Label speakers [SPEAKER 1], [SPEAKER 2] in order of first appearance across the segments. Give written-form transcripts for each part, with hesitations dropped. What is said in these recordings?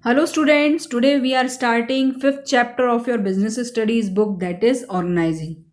[SPEAKER 1] Hello students, today we are starting fifth chapter of your business studies book, that is organizing.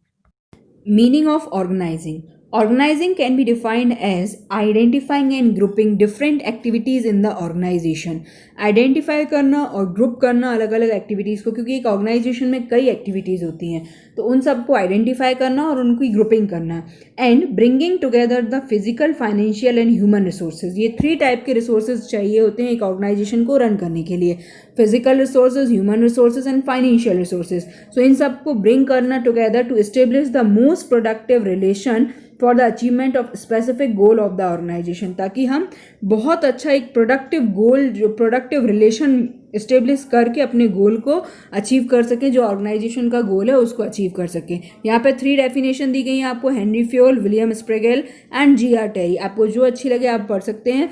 [SPEAKER 1] Meaning of organizing. Organizing can be defined as identifying and grouping different activities in the organization. Identify करना और group करना अलग अलग activities को, क्योंकि एक organisation में कई एक्टिविटीज़ होती हैं, तो उन सबको आइडेंटिफाई करना और उनकी ग्रुपिंग करना. And bringing together the physical, financial and human resources. ये 3 टाइप के रिसोर्सेज चाहिए होते हैं एक ऑर्गेनाइजेशन को रन करने के लिए. Physical resources, human resources and financial resources. So इन सबको ब्रिंग करना together to establish the most productive relation for the achievement of specific goal of the organization, ताकि हम बहुत अच्छा एक प्रोडक्टिव गोल, जो प्रोडक्टिव रिलेशन इस्टेब्लिश करके अपने गोल को अचीव कर सकें, जो ऑर्गेनाइजेशन का गोल है उसको अचीव कर सकें. यहाँ पे 3 डेफिनेशन दी गई हैं आपको, Henry Fayol, William Spriegel and G R. Terry. आपको जो अच्छी लगे आप पढ़ सकते हैं.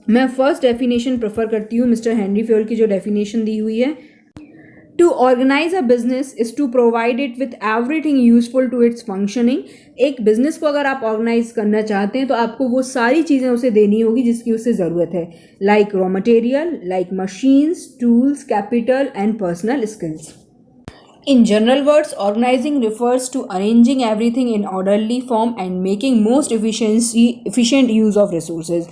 [SPEAKER 1] मैं फर्स्ट डेफिनेशन प्रेफर करती हूँ, मिस्टर हेनरी फ्योल की जो डेफिनेशन दी हुई है. To organize a business is to provide it with everything useful to its functioning. एक बिजनेस को अगर आप ऑर्गेनाइज करना चाहते हैं तो आपको वो सारी चीज़ें उसे देनी होगी जिसकी उसे ज़रूरत है, like raw material, like machines, tools, capital and personal skills. In general words, organizing refers to arranging everything in orderly form and making most efficient use of resources.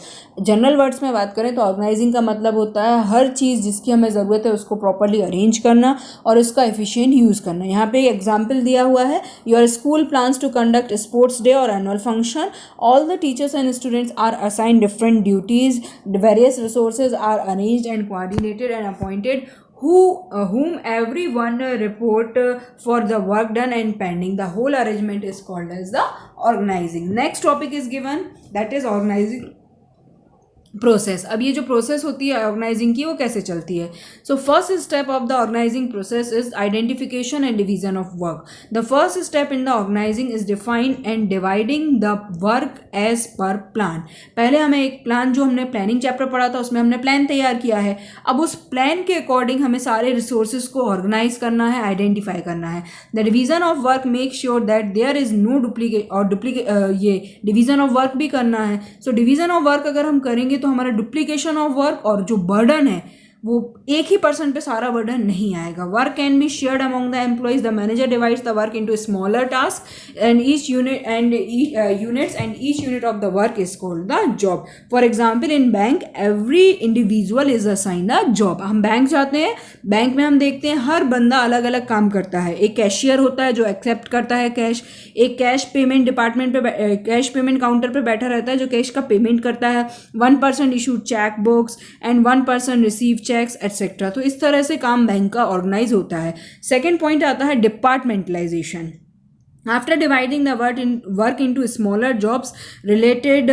[SPEAKER 1] General words में बात करें तो ऑर्गेनाइजिंग का मतलब होता है हर चीज़ जिसकी हमें ज़रूरत है उसको प्रॉपरली अरेंज करना और इसका एफिशिएंट यूज़ करना. यहाँ पे एग्जाम्पल दिया हुआ है, your school plans to conduct sports day और annual function. All the teachers and students are assigned different duties. Various resources are arranged and coordinated and appointed whom everyone report for the work done and pending. The whole arrangement is called as the organizing. Next topic is given, that is organizing process. अब ये जो process होती है organising की वो कैसे चलती है. So first step of the organising process is identification and division of work. The first step in the organising is define and dividing the work as per plan. पहले हमें एक प्लान, जो हमने प्लानिंग चैप्टर पढ़ा था उसमें हमने plan तैयार किया है. अब उस प्लान के अकॉर्डिंग हमें सारे रिसोर्सेज को ऑर्गेनाइज करना है, आइडेंटिफाई करना है. The division of work make sure that there is no duplicate और ये डिवीजन ऑफ वर्क भी करना है. सो डिवीजन ऑफ वर्क अगर हम करेंगे तो हमारा डुप्लीकेशन ऑफ वर्क और जो बर्डन है वो एक ही पर्सन पे सारा बर्डन नहीं आएगा. Work can be shared among the employees. The manager divides the work into smaller task and each unit and each unit of the work is called the job. For example in bank every individual is assigned the job. हम bank जाते हैं, bank में हम देखते हैं हर बंदा अलग अलग काम करता है. एक कैशियर होता है जो एक्सेप्ट करता है कैश, एक कैश पेमेंट डिपार्टमेंट पे, कैश पेमेंट काउंटर पे बैठा रहता है जो कैश का पेमेंट करता है. 1 person issue cheque books and 1 person receive cheques etcetera. तो इस तरह से काम बैंक का ऑर्गेनाइज होता है. सेकेंड पॉइंट आता है departmentalisation. After dividing the work into smaller jobs, related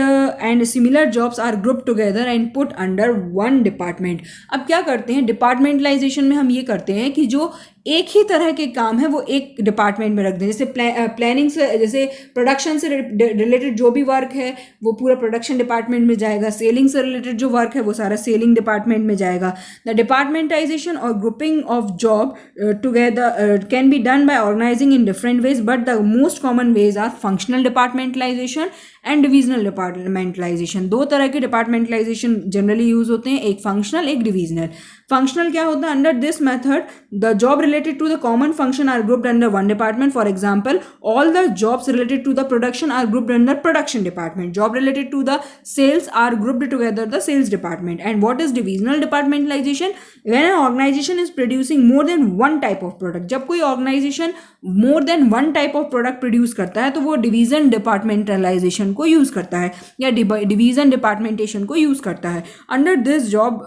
[SPEAKER 1] and similar jobs are grouped together and put under one department. अब क्या करते हैं डिपार्टमेंटलाइजेशन में, हम ये करते हैं कि जो एक ही तरह के काम है वो एक डिपार्टमेंट में रख दें. जैसे प्लानिंग से, जैसे प्रोडक्शन से रिलेटेड जो भी वर्क है वो पूरा प्रोडक्शन डिपार्टमेंट में जाएगा. सेलिंग से रिलेटेड जो वर्क है वो सारा सेलिंग डिपार्टमेंट में जाएगा. द डिपार्टमेंटाइजेशन और grouping of job together can be done by organising in different ways, but the most common ways are functional departmentalisation and divisional departmentalisation. 2 तरह के डिपार्टमेंटलाइजेशन जनरली यूज होते हैं, एक फंक्शनल एक divisional. Functional क्या होता है, under this method the job related to the common function are grouped under one department. For example, all the jobs related to the production are grouped under production department. Job related to the sales are grouped together the sales department. And what is divisional departmentalization? When an organization is producing more than one type of product, जब कोई organization more than one type of product produce करता है तो वो division departmentalization को use करता है या division departmentation को use करता है. Under this job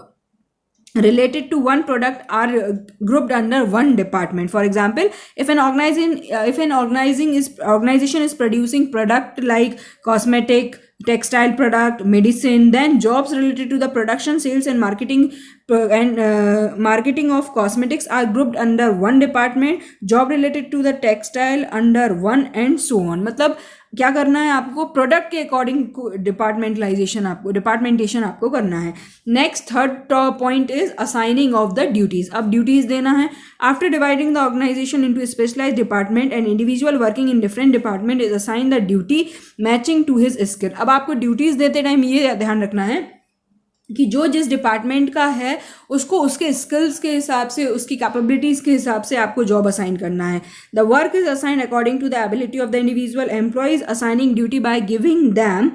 [SPEAKER 1] related to one product are grouped under one department. For example, if an organization is producing product like cosmetic, textile product, medicine, then jobs related to the production, sales and marketing of cosmetics are grouped under one department. Job related to the textile under one and so on. मतलब क्या करना है आपको, product के according departmentalisation आपको करना है. Next third point is assigning of the duties. अब ड्यूटीज देना है. After dividing the organisation into specialised department and individual working in different department is assign the duty matching to his skill. अब आपको duties देते time ये ध्यान रखना है कि जो जिस डिपार्टमेंट का है उसको उसके स्किल्स के हिसाब से, उसकी कैपेबिलिटीज़ के हिसाब से आपको जॉब असाइन करना है. The work is assigned according to the ability of the individual. Employees assigning duty by giving them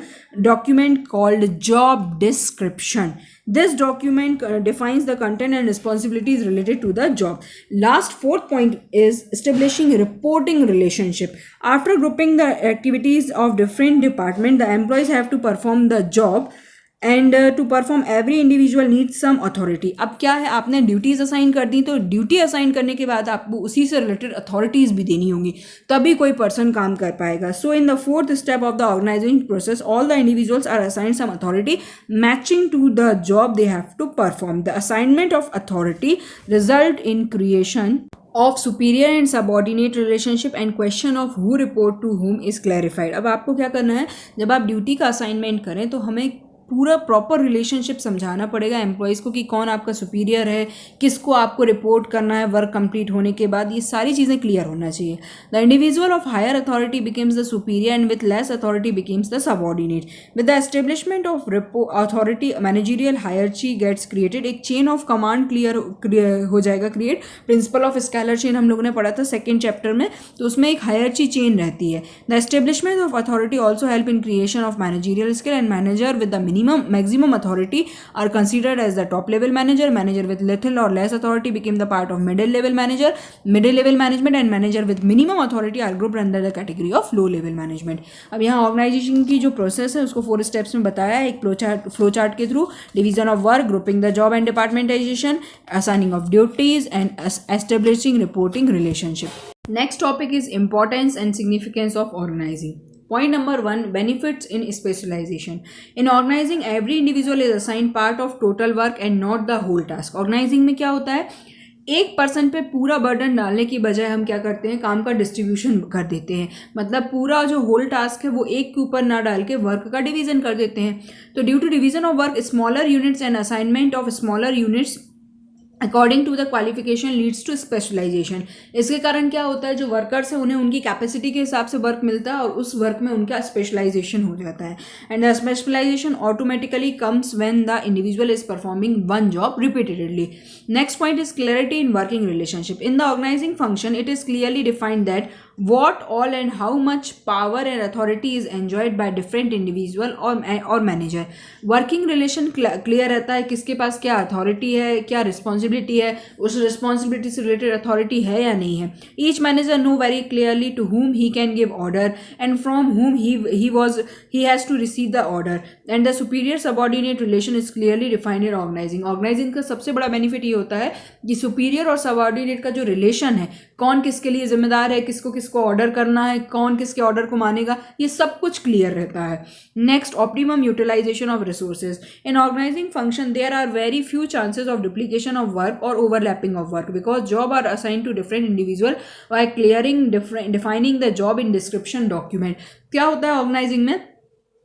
[SPEAKER 1] document called job description. This document defines the content and responsibilities related to the job. Last fourth point is establishing reporting relationship. After grouping the activities of different department, the employees have to perform the job and to perform every individual needs some authority. अब क्या है, आपने duties assign कर दी, तो duty assign करने के बाद आपको उसी से रिलेटेड अथॉरिटीज़ भी देनी होंगी, तभी कोई पर्सन काम कर पाएगा. So in the fourth step of the organising process, all the individuals are assign some authority matching to the job they have to perform. The assignment of authority result in creation of superior and subordinate relationship and question of who report to whom is clarified. अब आपको क्या करना है, जब आप duty का assignment करें तो हमें पूरा प्रॉपर रिलेशनशिप समझाना पड़ेगा एम्प्लॉयज़ को कि कौन आपका सुपीरियर है, किसको आपको रिपोर्ट करना है वर्क कंप्लीट होने के बाद. ये सारी चीज़ें क्लियर होना चाहिए. The individual of higher authority becomes the superior and with less authority becomes the subordinate. With the establishment of authority managerial hierarchy gets created. एक चेन ऑफ कमांड क्लियर हो जाएगा create. Principle of scalar chain हम लोगों ने पढ़ा था second chapter में, तो उसमें एक हायरची चेन रहती है. The establishment of authority also help in creation of managerial skill and manager with the maximum authority are considered as the top level manager. Manager with little or less authority became the part of middle level manager. Middle level management and manager with minimum authority are grouped under the category of low level management. अब यहाँ organisation की जो process है उसको 4 steps में बताया है, एक फ्लो चार्ट के through. Division of work, grouping the job and departmentization, assigning of duties and establishing reporting relationship. Next topic is importance and significance of organizing. Point number 1, benefits in specialization. In organizing, every individual is assigned part of total work and not the whole task. Organizing में क्या होता है, एक person पे पूरा burden डालने की बजाय हम क्या करते हैं, काम का डिस्ट्रीब्यूशन कर देते हैं. मतलब पूरा जो होल टास्क है वो एक के ऊपर ना डाल के वर्क का डिवीजन कर देते हैं. तो due to division of work, smaller units and assignment of smaller units according to the qualification leads to specialisation. इसके कारण क्या होता है, जो वर्कर्स हैं उन्हें उनकी कैपेसिटी के हिसाब से वर्क मिलता है और उस वर्क में उनका स्पेशलाइजेशन हो जाता है. And the specialisation automatically comes when the individual is performing one job repeatedly. Next point is clarity in working relationship. In the organising function it is clearly defined that what all and how much power and authority is enjoyed by different individual और manager. Working relation clear रहता है, किसके पास क्या authority है, क्या responsibility है, उस responsibility से रिलेटेड अथॉरिटी है या नहीं है. Each manager know very clearly to whom he can give order and from whom he has to receive the order, and the superior subordinate relation is clearly defined in organizing. Organising का सबसे बड़ा benefit ये होता है कि superior और subordinate का जो रिलेशन है, कौन किसके लिए जिम्मेदार है, किसको ऑर्डर करना है, कौन किसके ऑर्डर को मानेगा, ये सब कुछ क्लियर रहता है. Next, optimum utilization of resources. In organizing function there are very few chances of duplication of work और overlapping of work because job are assign to different individual by clearing defining the job in description document. क्या होता है organising में,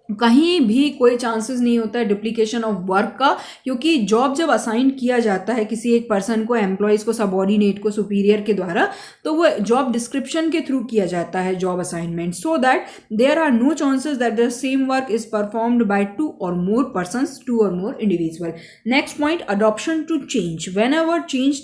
[SPEAKER 1] कहीं भी कोई chances नहीं होता है डुप्लीकेशन ऑफ वर्क का, क्योंकि जॉब जब असाइन किया जाता है किसी एक पर्सन को, एम्प्लॉयज़ को, सबऑर्डिनेट को, सुपीरियर के द्वारा, तो वो जॉब डिस्क्रिप्शन के थ्रू किया जाता है job assignment, so that there are no chances that the same work is performed by 2 or more persons, 2 or more individual. Next point, adoption to change. Whenever change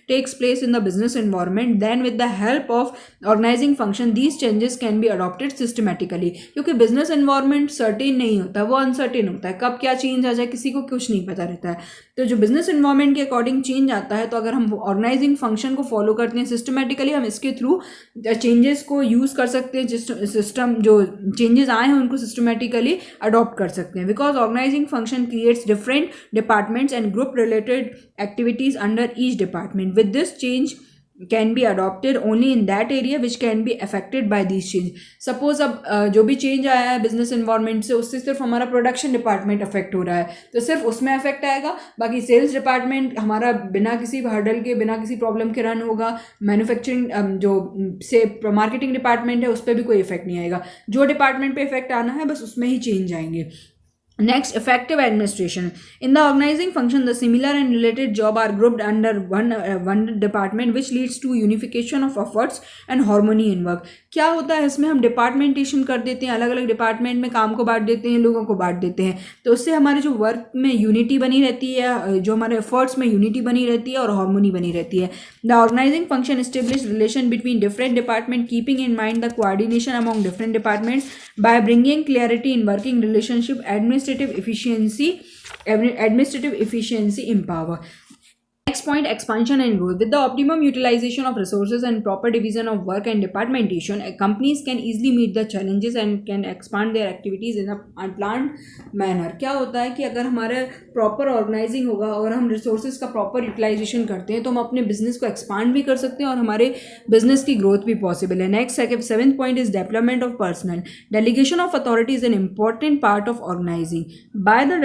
[SPEAKER 1] takes place in the business environment, then with the help of organizing function, these changes can be adopted systematically. क्योंकि business environment certain नहीं होता, वो uncertain होता है, कब क्या change आ जाए किसी को कुछ नहीं पता रहता है. तो जो बिजनेस एनवायरनमेंट के अकॉर्डिंग चेंज आता है, तो अगर हम ऑर्गेनाइजिंग फंक्शन को फॉलो करते हैं सिस्टमेटिकली, हम इसके थ्रू चेंजेस को यूज़ कर सकते हैं, सिस्टम जो चेंजेस आए हैं उनको सिस्टमेटिकली अडॉप्ट कर सकते हैं. Because organising function creates different departments and group related activities under each department. With this change can be adopted only in that area which can be affected by these change. Suppose अब जो भी change आया है business environment से, उससे सिर्फ हमारा production department affect हो रहा है, तो सिर्फ उसमें अफेक्ट आएगा, बाकी सेल्स डिपार्टमेंट हमारा बिना किसी हर्डल के, बिना किसी प्रॉब्लम के रन होगा. मैन्युफैक्चरिंग जो से मार्केटिंग डिपार्टमेंट है उस पर भी कोई इफेक्ट नहीं आएगा. जो डिपार्टमेंट पे इफेक्ट आना है बस उसमें ही चेंज आएंगे. Next, effective administration. In the organizing function, the similar and related job are grouped under one department, which leads to unification of efforts and harmony in work. क्या होता है इसमें, हम डिपार्टमेंटेशन कर देते हैं, अलग अलग डिपार्टमेंट में काम को बांट देते हैं, लोगों को बांट देते हैं, तो उससे हमारे जो वर्क में यूनिटी बनी रहती है, जो हमारे एफर्ट्स में यूनिटी बनी रहती है और हार्मोनी बनी रहती है. The organising function establish relation between different department, keeping in mind the coordination among different departments by bringing clarity in working relationship, administrative efficiency empower. Next point, expansion and growth. With the optimum utilization of resources and proper division of work and departmentation, companies can easily meet the challenges and can expand their activities in a planned manner. क्या होता है कि अगर हमारा proper organising होगा और हम resources का प्रॉपर यूटिलाइजेशन करते हैं तो हम अपने बिजनेस को एक्सपांड भी कर सकते हैं और हमारे बिजनेस की ग्रोथ भी पॉसिबल है. Next, seventh point is development of personal. Delegation of authority is an important part of organising. By the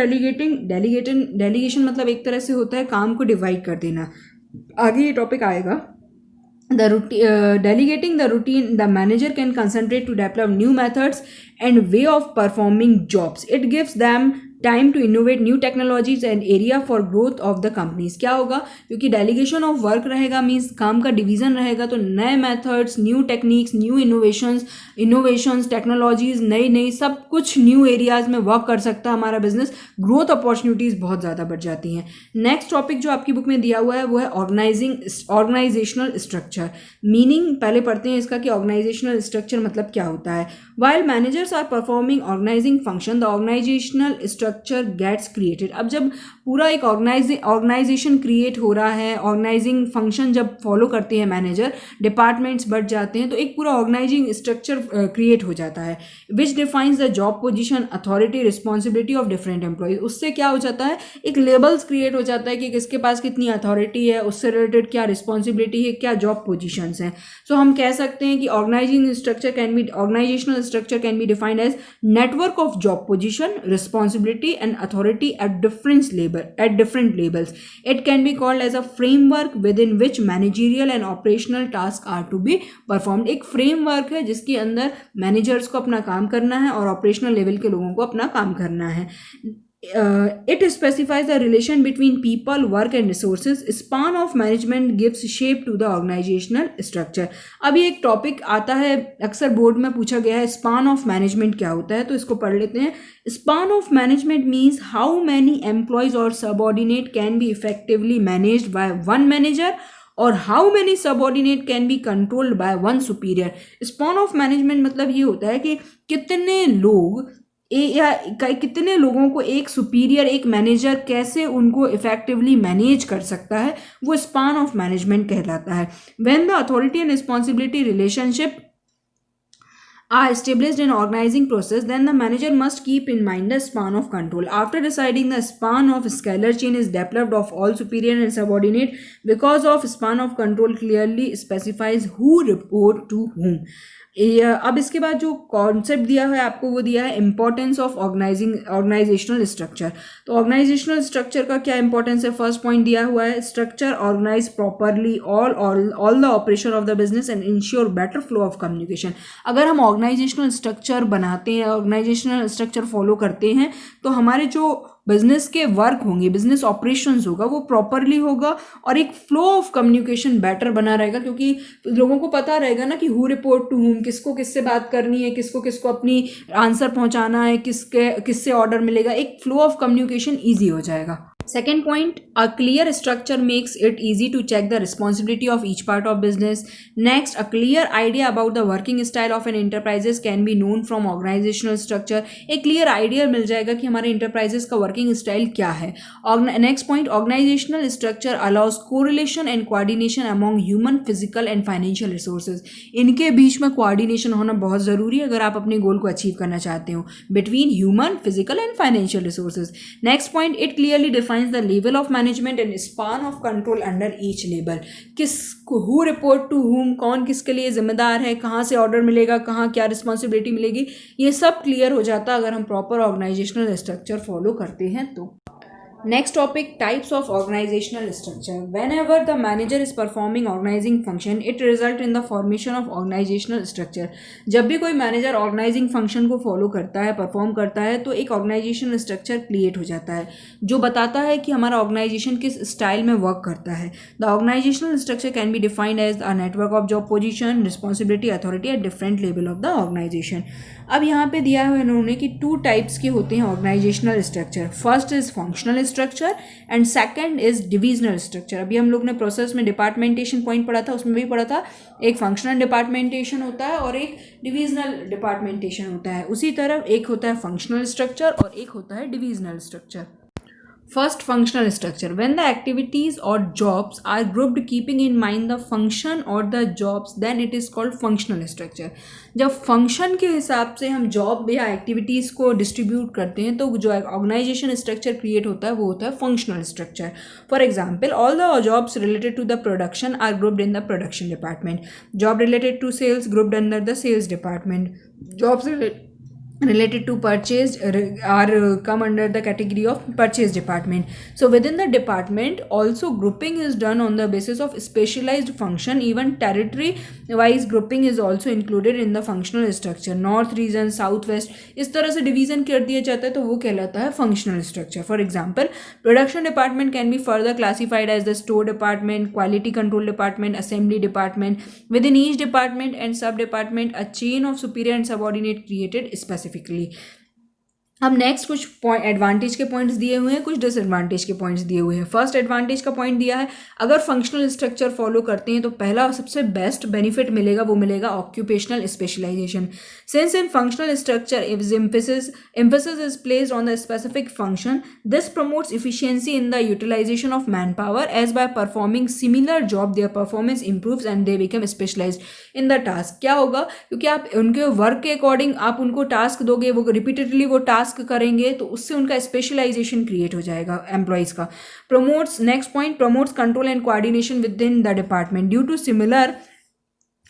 [SPEAKER 1] delegation मतलब एक तरह से होता है काम को डिवाइड कर देना. आगे ये टॉपिक आएगा. Delegating the routine, the manager can concentrate to develop new methods and way of performing jobs. It gives them time to innovate new technologies and area for growth of the companies. क्या होगा, क्योंकि delegation of work रहेगा, means काम का डिवीजन रहेगा, तो नए methods, new techniques, new innovations technologies, नई सब कुछ न्यू एरियाज में वर्क कर सकता है हमारा बिजनेस. ग्रोथ अपॉर्चुनिटीज़ बहुत ज़्यादा बढ़ जाती हैं. नेक्स्ट टॉपिक जो आपकी बुक में दिया हुआ है वो है ऑर्गेनाइजेशनल स्ट्रक्चर. मीनिंग पहले पढ़ते हैं इसका कि ऑर्गेनाइजेशनल स्ट्रक्चर मतलब क्या होता है. While managers are performing organising function, the organisational structure gets created. अब जब पूरा एक ऑर्गेनाइजेशन क्रिएट हो रहा है, ऑर्गेनाइजिंग फंक्शन जब फॉलो करते हैं मैनेजर, डिपार्टमेंट्स बढ़ जाते हैं, तो एक पूरा ऑर्गेनाइजिंग स्ट्रक्चर क्रिएट हो जाता है, which defines the job position, authority, responsibility of different employees. उससे क्या हो जाता है, एक लेबल्स क्रिएट हो जाता है कि किसके पास कितनी अथॉरिटी है, उससे रिलेटेड क्या रिस्पॉन्सिबिलिटी है, क्या जॉब पोजीशंस हैं. सो हम कह सकते हैं कि organising structure organisational structure can be defined as network of job position, responsibility and authority at different levels. It can be called as a framework within which managerial and operational tasks are to be performed. एक framework है जिसके अंदर managers को अपना काम करना है और operational level के लोगों को अपना काम करना है. It specifies the relation between people, work and resources. Span of management gives shape to the organizational structure. अभी एक टॉपिक आता है, अक्सर बोर्ड में पूछा गया है, स्पान ऑफ मैनेजमेंट क्या होता है, तो इसको पढ़ लेते हैं. Span of management means how many employees और subordinate can be effectively managed by one manager और how many subordinate can be controlled by one superior. Span of management मतलब ये होता है कि कितने लोग या कितने लोगों को एक सुपीरियर, एक मैनेजर कैसे उनको इफेक्टिवली मैनेज कर सकता है, वो स्पान ऑफ मैनेजमेंट कहलाता है. When the authority and responsibility relationship are established in organizing process, then the manager must keep in mind the span of control. After deciding the span of scalar chain is developed of all superior and subordinate, because of span of control clearly specifies who report to whom. अब इसके बाद जो concept दिया है आपको, वो दिया है इंपॉर्टेंस ऑफ ऑर्गेनाइजेशनल स्ट्रक्चर. तो ऑर्गेनाइजेशनल स्ट्रक्चर का क्या इंपॉर्टेंस है, फर्स्ट पॉइंट दिया हुआ है, structure organise properly all the operation of the business and ensure better flow of communication. अगर हम ऑर्गेनाइजेशनल स्ट्रक्चर बनाते हैं, ऑर्गेनाइजेशनल स्ट्रक्चर फॉलो करते हैं, तो हमारे जो बिजनेस के वर्क होंगे, बिजनेस ऑपरेशंस होगा, वो प्रॉपरली होगा और एक फ्लो ऑफ कम्युनिकेशन बेटर बना रहेगा, क्योंकि लोगों को पता रहेगा ना कि हु रिपोर्ट टू हुम, किसको किससे बात करनी है, किसको किसको अपनी आंसर पहुंचाना है, किससे ऑर्डर मिलेगा, एक फ्लो ऑफ कम्युनिकेशन ईजी हो जाएगा. Second point, a clear structure makes it easy to check the responsibility of each part of business. Next, a clear idea about the working style of an enterprises can be known from organizational structure. एक clear idea मिल जाएगा कि हमारे enterprises का working style क्या है. Next point, organizational structure allows correlation and coordination among human, physical and financial resources. इनके बीच में coordination होना बहुत ज़रूरी है अगर आप अपने गोल को अचीव करना चाहते हो, between human, physical and financial resources. Next point, it clearly defines the level of management and span of control under each label. who report to whom, कौन किसके लिए जिम्मेदार है, कहाँ से ऑर्डर मिलेगा, कहाँ क्या रिस्पॉन्सिबिलिटी मिलेगी, ये सब क्लियर हो जाता है अगर हम प्रॉपर ऑर्गेनाइजेशनल स्ट्रक्चर फॉलो करते हैं तो. Next topic, types of organizational structure. Whenever the manager is performing organizing function, it result in the formation of organizational structure. जब भी कोई मैनेजर ऑर्गेनाइजिंग फंक्शन को फॉलो करता है, परफॉर्म करता है, तो एक ऑर्गेनाइजेशन स्ट्रक्चर क्रिएट हो जाता है जो बताता है कि हमारा ऑर्गेनाइजेशन किस स्टाइल में वर्क करता है. The organisational structure can be defined as a network of job position, responsibility, authority at different level of the organisation. अब यहाँ पे दिया है इन्होंने कि 2 टाइप्स के होते हैं organisational structure. First is functional structure and second is divisional structure. अभी हम लोग ने प्रोसेस में डिपार्टमेंटेशन पॉइंट पढ़ा था, उसमें भी पढ़ा था एक फंक्शनल डिपार्टमेंटेशन होता है और एक डिविजनल डिपार्टमेंटेशन होता है. उसी तरह एक होता है फंक्शनल स्ट्रक्चर और एक होता है divisional structure. First, functional structure. When the activities or jobs are grouped keeping in mind the function or the jobs, then it is called functional structure. जब फंक्शन के हिसाब से हम जॉब या एक्टिविटीज़ को डिस्ट्रीब्यूट करते हैं तो जो ऑर्गेनाइजेशन स्ट्रक्चर क्रिएट होता है वो होता है functional structure. For example, all the jobs related to the production are grouped in the production department. Job related to sales grouped under the sales department. Jobs related to purchase are come under the category of purchase department. So within the department also grouping is done on the basis of specialized function. Even territory wise grouping is also included in the functional structure. North region, south west, इस तरह से division कर दिया जाता है तो वो कहलाता है functional structure. For example, production department can be further classified as the store department, quality control department, assembly department. Within each department and sub department a chain of superior and subordinate created specifically. अब next कुछ point advantage के points दिए हुए हैं, कुछ disadvantage के points दिए हुए हैं. फर्स्ट एडवांटेज का पॉइंट दिया है, अगर फंक्शनल स्ट्रक्चर फॉलो करते हैं तो पहला सबसे बेस्ट बेनिफिट मिलेगा वो मिलेगा occupational specialisation. Since in functional structure emphasis is placed on the specific function, this promotes efficiency in the utilization of manpower, as by performing similar job their performance improves and they become specialized in the task. क्या होगा, क्योंकि आप उनके work के according आप उनको task दोगे, वो रिपीटेडली वो टास्क करेंगे तो उससे उनका स्पेशलाइजेशन क्रिएट हो जाएगा एम्प्लॉयज़ का. Promotes, next point, promotes control and coordination within the department. Due to similar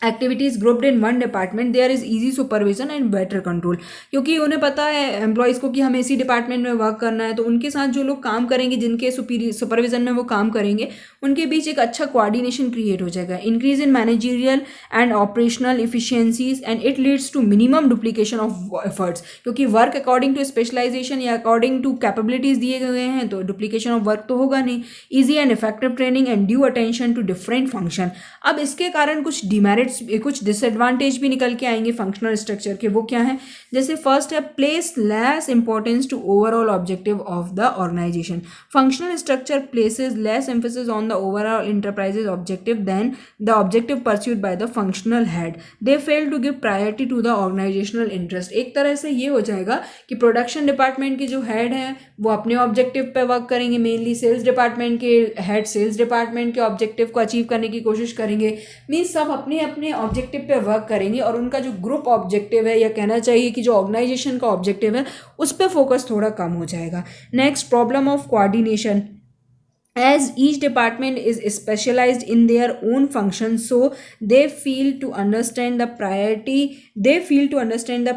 [SPEAKER 1] activities grouped in one department there is easy supervision and better control. क्योंकि उन्हें पता है एम्प्लॉयज़ को कि हमें इसी डिपार्टमेंट में वर्क करना है, तो उनके साथ जो लोग काम करेंगे, जिनके सुपरविजन में वो काम करेंगे, उनके बीच एक अच्छा कोऑर्डिनेशन क्रिएट हो जाएगा. Increase in managerial and operational efficiencies and it leads to minimum duplication of efforts. क्योंकि वर्क अकॉर्डिंग टू स्पेशलाइजेशन या अकॉर्डिंग टू कैपेबिलिटीज़ दिए गए हैं तो डुप्लीकेशन ऑफ वर्क तो होगा नहीं. Easy and effective training and due attention to different function. अब इसके कारण कुछ डिमेरिट, कुछ डिसएडवांटेज भी निकल के आएंगे फंक्शनल स्ट्रक्चर के. वो क्या है, जैसे फर्स्ट है place less importance to overall objective of the organisation. Functional structure places less emphasis on the overall enterprises objective than the objective pursued by the functional head. They fail to give priority to the organisational interest. एक तरह से ये हो जाएगा कि production department के जो head हैं वो अपने ऑब्जेक्टिव पे वर्क करेंगे, मेनली सेल्स डिपार्टमेंट के हेड सेल्स डिपार्टमेंट के ऑब्जेक्टिव को अचीव करने की कोशिश करेंगे. मीन्स सब अपने अपने ऑब्जेक्टिव पे वर्क करेंगे और उनका जो ग्रुप ऑब्जेक्टिव है, या कहना चाहिए कि जो ऑर्गेनाइजेशन का ऑब्जेक्टिव है, उस पर फोकस थोड़ा कम हो जाएगा. Next, problem of coordination. As each department is specialized in their own function, so they fail to understand the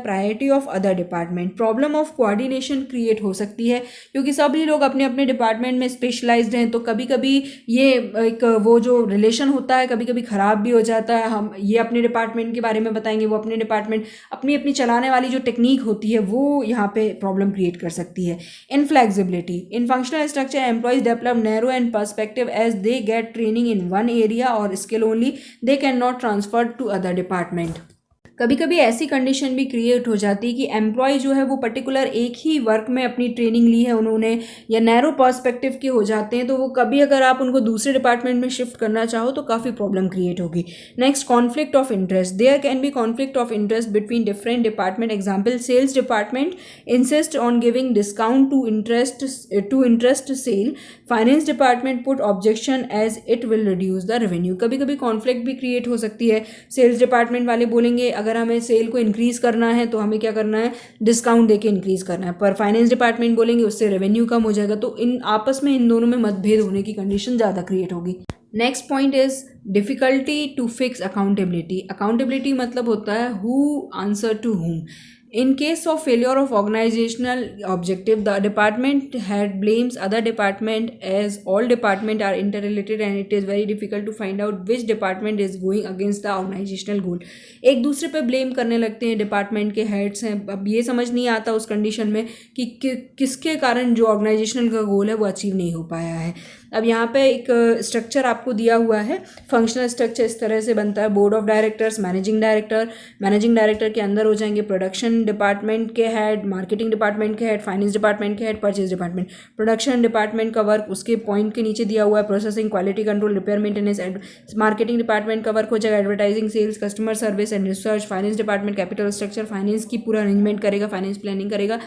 [SPEAKER 1] priority of other department. Problem of coordination create हो सकती है क्योंकि सभी लोग अपने अपने डिपार्टमेंट में स्पेशलाइज्ड हैं, तो कभी कभी ये एक वो जो रिलेशन होता है कभी कभी ख़राब भी हो जाता है. हम ये अपने डिपार्टमेंट के बारे में बताएंगे, वो अपने डिपार्टमेंट अपनी अपनी चलाने वाली जो टेक्निक होती है वो यहाँ पे प्रॉब्लम क्रिएट कर सकती है. Inflexibility. In functional structure employees develop narrow and perspective as they get training in one area or skill only, they cannot transfer to other department. कभी कभी ऐसी कंडीशन भी क्रिएट हो जाती है कि एम्प्लॉय जो है वो पर्टिकुलर एक ही वर्क में अपनी ट्रेनिंग ली है उन्होंने, या नैरो पर्सपेक्टिव के हो जाते हैं, तो वो कभी अगर आप उनको दूसरे डिपार्टमेंट में शिफ्ट करना चाहो तो काफ़ी प्रॉब्लम क्रिएट होगी. Next, conflict of interest. There can be conflict of interest between different department. Example, sales department insist on giving discount to interest sale. Finance department put objection as it will reduce the revenue. कभी कभी conflict भी create हो सकती है. Sales department वाले बोलेंगे अगर हमें सेल को इंक्रीज़ करना है तो हमें क्या करना है, डिस्काउंट देके इंक्रीज़ करना है, पर फाइनेंस डिपार्टमेंट बोलेंगे उससे रेवेन्यू कम हो जाएगा. तो इन आपस में इन दोनों में मतभेद होने की कंडीशन ज़्यादा क्रिएट होगी. Next point is difficulty to fix accountability. Accountability मतलब होता है who answer to whom. In case of failure of organizational objective, the department head blames other department, as all department are interrelated and it is very difficult to find out which department is going against the organizational goal. एक दूसरे पे blame करने लगते हैं, department के heads हैं. अब ये समझ नहीं आता उस कंडीशन में कि किसके कारण जो ऑर्गेनाइजेशनल का गोल है वो अचीव नहीं हो पाया है. अब यहाँ पे एक स्ट्रक्चर आपको दिया हुआ है. फंक्शनल स्ट्रक्चर इस तरह से बनता है. Board of directors, managing director के अंदर हो जाएंगे प्रोडक्शन डिपार्टमेंट के हेड, मार्केटिंग डिपार्टमेंट के हेड, फाइनेंस डिपार्टमेंट के head, purchase department. Production department का वर्क उसके पॉइंट के नीचे दिया हुआ है, processing, quality control, repair, maintenance. Marketing department का वर्क हो जाएगा advertising, sales, customer service and research. Finance department capital structure, finance की पूरा अरेंजमेंट करेगा, फाइनेंस प्लानिंग करेगा.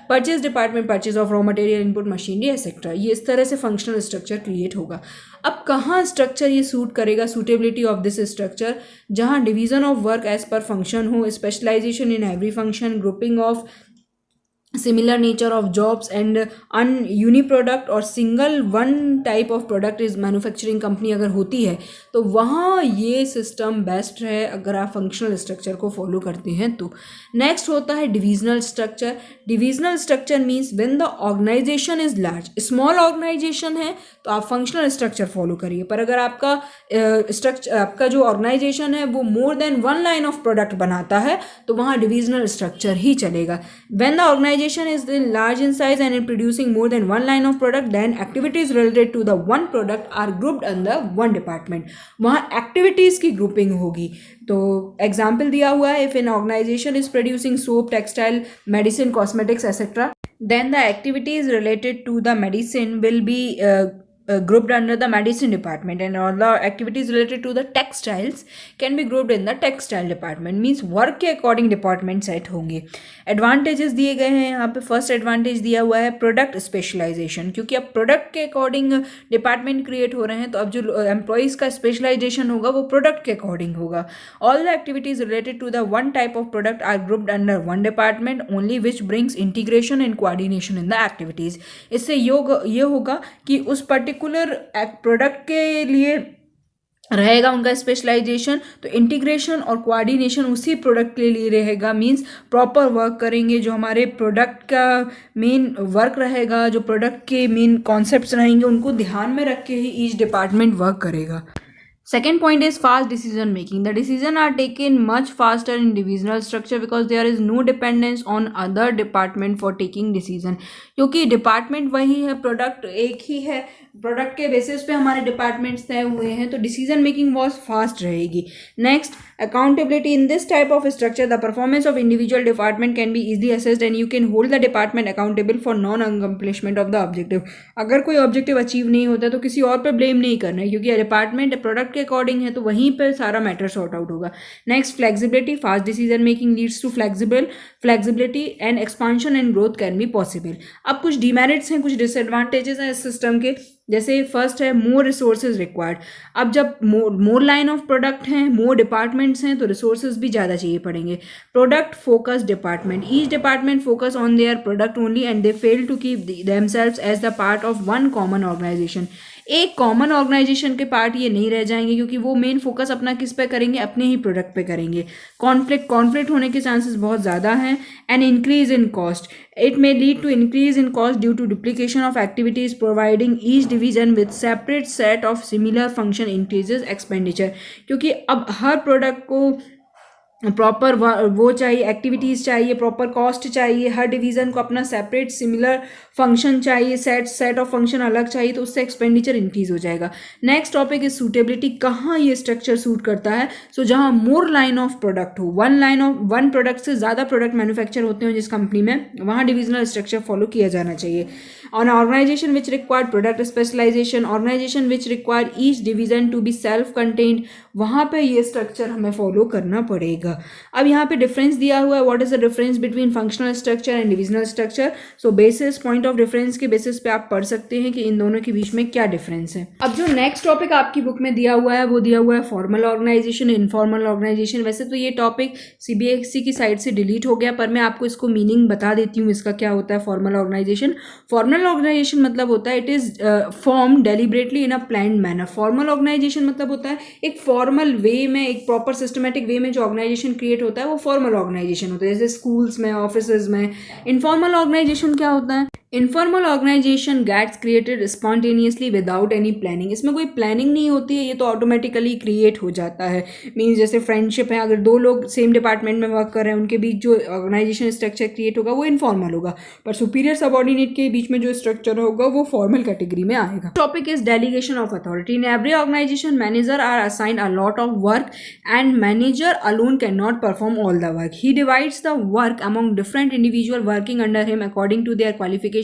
[SPEAKER 1] Purchase department purchase of raw material, input, machinery etcetera. ये इस तरह से फंक्शनल स्ट्रक्चर क्रिएट होगा. अब कहाँ स्ट्रक्चर ये सूट करेगा, सूटेबिलिटी ऑफ दिस स्ट्रक्चर, जहाँ division of work as per function हो, specialization in every function, grouping of similar nature of jobs and uniproduct और single one type of product is manufacturing company अगर होती है तो वहाँ ये सिस्टम बेस्ट है अगर आप फंक्शनल स्ट्रक्चर को फॉलो करते हैं तो. नेक्स्ट होता है divisional structure. Divisional structure means when the organization is large. Small organization है तो आप फंक्शनल स्ट्रक्चर फॉलो करिए, पर अगर आपका स्ट्रक्चर आपका जो ऑर्गेनाइजेशन है वो more than one line of product बनाता है तो वहाँ डिविजनल स्ट्रक्चर ही चलेगा. When the organization is large in size and in producing more than one line of product, then activities related to the one product are grouped under one department. वहाँ activities की grouping होगी. तो example दिया हुआ है, if an organization is producing soap, textile, medicine, cosmetics, etc., then the activities related to the medicine will be grouped under the medicine department, and all the activities related to the textiles can be grouped in the textile department. Means work के according department set होंगे. Advantages दिए गए हैं यहाँ पे. First advantage दिया हुआ है प्रोडक्ट स्पेशलाइजेशन, क्योंकि अब प्रोडक्ट के अकॉर्डिंग डिपार्टमेंट क्रिएट हो रहे हैं तो अब जो एम्प्लॉयज़ का स्पेशलाइजेशन होगा वो प्रोडक्ट के अकॉर्डिंग होगा. All the activities related to the one type of product are grouped under one department only, which brings integration and coordination in the activities. इससे ये होगा कि उस पर्टिकुलर प्रोडक्ट के लिए रहेगा उनका स्पेशलाइजेशन, तो इंटीग्रेशन और कोऑर्डिनेशन उसी प्रोडक्ट के लिए रहेगा. मींस प्रॉपर वर्क करेंगे. जो हमारे प्रोडक्ट का मेन वर्क रहेगा, जो प्रोडक्ट के मेन कॉन्सेप्ट्स रहेंगे, उनको ध्यान में रख के ही ईच डिपार्टमेंट वर्क करेगा. Second point is fast decision making. The decisions are taken much faster in divisional structure because there is no dependence on other department for taking decision. क्योंकि department वही है, प्रोडक्ट एक ही है, product के basis पे हमारे departments तय हुए हैं, तो डिसीजन मेकिंग बहुत फास्ट रहेगी. Next, accountability. In this type of structure the performance of individual department can be easily assessed and you can hold the department accountable for non accomplishment of the objective. अगर कोई objective achieve नहीं होता तो किसी और पर blame नहीं करना है, क्योंकि डिपार्टमेंट प्रोडक्ट के अकॉर्डिंग है तो वहीं पर सारा मैटर सॉर्ट आउट होगा. Next, flexibility. Fast decision making leads to flexibility and expansion and growth can be possible. अब कुछ डिमेरिट्स हैं, कुछ डिसएडवांटेजेस हैं इस सिस्टम के. जैसे फर्स्ट है मोर रिसोर्सेज रिक्वायर्ड. अब जब मोर लाइन ऑफ प्रोडक्ट हैं, मोर डिपार्टमेंट्स हैं, तो रिसोर्सेज भी ज़्यादा चाहिए पड़ेंगे. Product focus department. Each department focus on their product only and they fail to keep themselves as the part of one common organization. एक कॉमन ऑर्गेनाइजेशन के part ये नहीं रह जाएंगे, क्योंकि वो मेन फोकस अपना किस पे करेंगे, अपने ही प्रोडक्ट पे करेंगे. कॉन्फ्लिक्ट होने के चांसेस बहुत ज़्यादा हैं. And increase in cost. It may lead to increase in cost due to duplication of activities. Providing each division with separate set of similar function increases expenditure. क्योंकि अब हर प्रोडक्ट को प्रॉपर वो चाहिए, एक्टिविटीज़ चाहिए, proper cost चाहिए, हर division को अपना separate similar function चाहिए, सेट ऑफ फंक्शन अलग चाहिए, तो उससे एक्सपेंडिचर इंक्रीज हो जाएगा. Next topic is suitability. कहाँ ये स्ट्रक्चर सूट करता है? सो जहाँ मोर लाइन ऑफ प्रोडक्ट हो, वन प्रोडक्ट से ज़्यादा प्रोडक्ट मैन्युफैक्चर होते हो जिस कंपनी में, वहाँ डिविजनल स्ट्रक्चर फॉलो किया जाना चाहिए. On organization which required product specialization, organization which required each division to be self contained, वहाँ पे ये स्ट्रक्चर हमें फॉलो करना पड़ेगा. अब यहाँ पे डिफरेंस दिया हुआ है. What is the difference between functional structure and divisional structure? So basis point of difference के बेसिस पे आप पढ़ सकते हैं कि इन दोनों के बीच में क्या डिफरेंस है. अब जो नेक्स्ट टॉपिक आपकी बुक में दिया हुआ है वो दिया हुआ है फॉर्मल ऑर्गेनाइजेशन, इनफॉर्मल ऑर्गेनाइजेशन. वैसे तो ये टॉपिक CBSE की साइड से डिलीट हो गया, पर मैं आपको इसको मीनिंग बता देती हूँ इसका क्या होता है. फॉर्मल ऑर्गेनाइजेशन ऑर्गेनाइजेशन मतलब होता है it is form deliberately in a planned manner. Formal organization मतलब होता है एक फॉर्मल वे में, एक प्रॉपर सिस्टमेटिक वे में जो ऑर्गेनाइजेशन ऑर्गेनाइजेशन क्रिएट होता है वो फॉर्मल ऑर्गेनाइजेशन होता है, जैसे स्कूल्स में, ऑफिसेज में. इनफॉर्मल ऑर्गेनाइजेशन क्या होता है? Informal organization gets created spontaneously without any planning. इसमें कोई प्लानिंग नहीं होती है, ये तो ऑटोमेटिकली क्रिएट हो जाता है. मीन्स जैसे फ्रेंडशिप है, अगर दो लोग सेम डिपार्टमेंट में वर्क कर रहे हैं उनके बीच जो ऑर्गेनाइजेशन स्ट्रक्चर क्रिएट होगा वो इनफॉर्मल होगा, पर सुपीरियर सबऑर्डिनेट के बीच में जो स्ट्रक्चर होगा वो फॉर्मल कैटेगरी में आएगा. Topic is delegation of authority. In every organization manager are assigned a lot of work and manager alone can not perform all the work. He divides the work among different individual working under him according to their qualification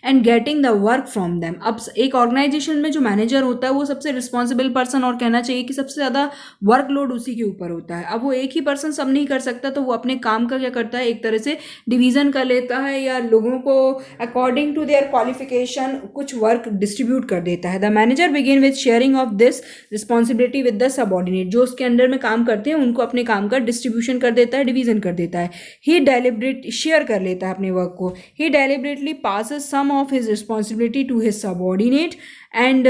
[SPEAKER 1] and getting the work from them. अब एक organisation में जो manager होता है वो सबसे responsible person, और कहना चाहिए कि सबसे ज़्यादा वर्कलोड उसी के ऊपर होता है. अब वो एक ही पर्सन सब नहीं कर सकता, तो वो अपने काम का क्या करता है, एक तरह से डिवीजन कर लेता है या लोगों को अकॉर्डिंग टू देयर क्वालिफिकेशन कुछ वर्क डिस्ट्रीब्यूट कर देता है. The manager begin with sharing of this responsibility with the subordinate. जो उसके अंडर में काम करते हैं उनको अपने काम का डिस्ट्रीब्यूशन कर देता है, डिवीजन कर देता है. ही डेलिब्रेट शेयर कर लेता है अपने वर्क को. ही deliberately passes some of his responsibility to his subordinate and